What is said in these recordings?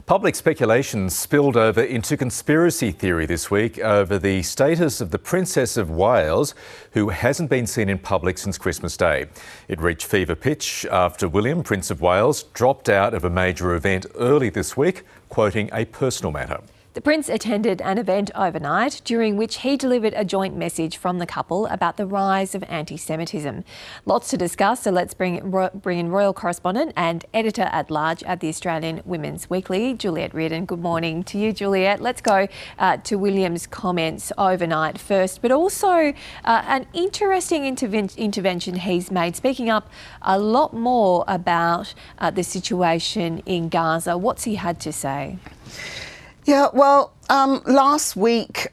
Public speculation spilled over into conspiracy theory this week over the status of the Princess of Wales, who hasn't been seen in public since Christmas Day. It reached fever pitch after William, Prince of Wales, dropped out of a major event early this week, quoting a personal matter. The Prince attended an event overnight during which he delivered a joint message from the couple about the rise of anti-Semitism. Lots to discuss, so let's bring in royal correspondent and editor-at-large at the Australian Women's Weekly, Juliet Reardon. Good morning to you, Juliet. Let's go to William's comments overnight first, but also an interesting intervention he's made, speaking up a lot more about the situation in Gaza. What's he had to say? Yeah, well, last week,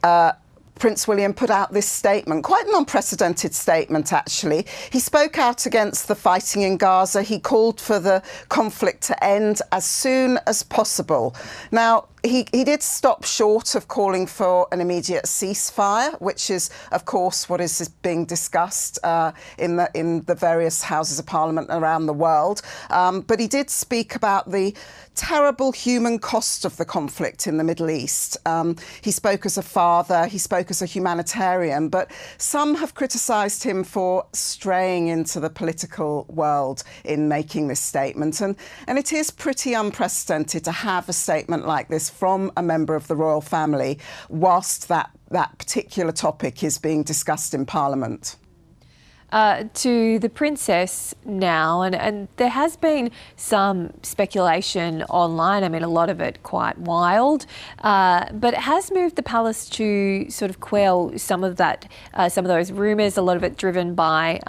Prince William put out this statement, quite an unprecedented statement, actually. He spoke out against the fighting in Gaza. He called for the conflict to end as soon as possible. Now, he did stop short of calling for an immediate ceasefire, which is, of course, what is being discussed in the various Houses of Parliament around the world. But he did speak about the terrible human cost of the conflict in the Middle East. He spoke as a father, he spoke as a humanitarian, but some have criticised him for straying into the political world in making this statement. And it is pretty unprecedented to have a statement like this from a member of the royal family whilst that particular topic is being discussed in Parliament. To the Princess now, and there has been some speculation online, I mean a lot of it quite wild, but it has moved the palace to sort of quell some of that, some of those rumours, a lot of it driven by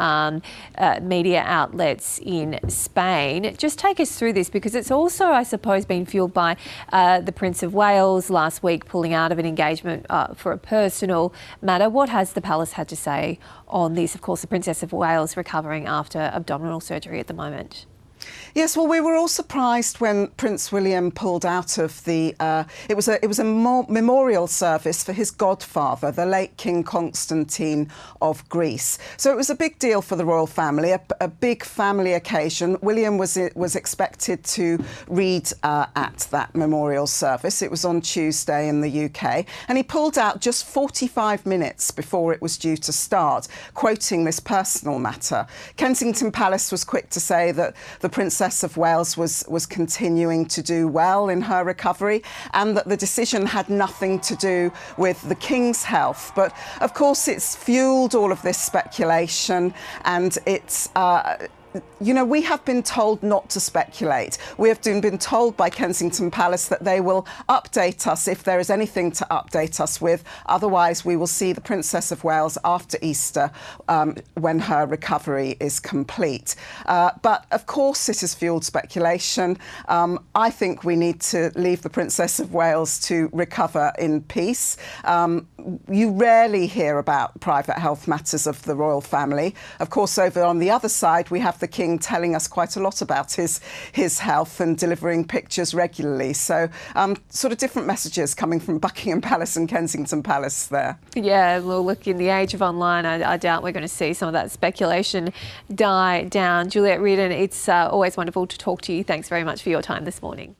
media outlets in Spain. Just take us through this, because it's also, I suppose, been fuelled by the Prince of Wales last week pulling out of an engagement for a personal matter. What has the palace had to say on this? Of course, the Princess of Wales recovering after abdominal surgery at the moment. Yes, well, we were all surprised when Prince William pulled out of the. It was a memorial service for his godfather, the late King Constantine of Greece. So it was a big deal for the royal family, a big family occasion. William was expected to read at that memorial service. It was on Tuesday in the UK, and he pulled out just 45 minutes before it was due to start, quoting this personal matter. Kensington Palace was quick to say that the Princess of Wales was continuing to do well in her recovery, and that the decision had nothing to do with the King's health. But of course, it's fuelled all of this speculation, and it's you know, we have been told not to speculate. We have been told by Kensington Palace that they will update us if there is anything to update us with. Otherwise, we will see the Princess of Wales after Easter when her recovery is complete. But of course, it has fuelled speculation. I think we need to leave the Princess of Wales to recover in peace. You rarely hear about private health matters of the royal family. Of course, over on the other side, we have the King telling us quite a lot about his health and delivering pictures regularly. So sort of different messages coming from Buckingham Palace and Kensington Palace there. Yeah, well, look, in the age of online, I doubt we're going to see some of that speculation die down. Juliet Reardon, it's always wonderful to talk to you. Thanks very much for your time this morning.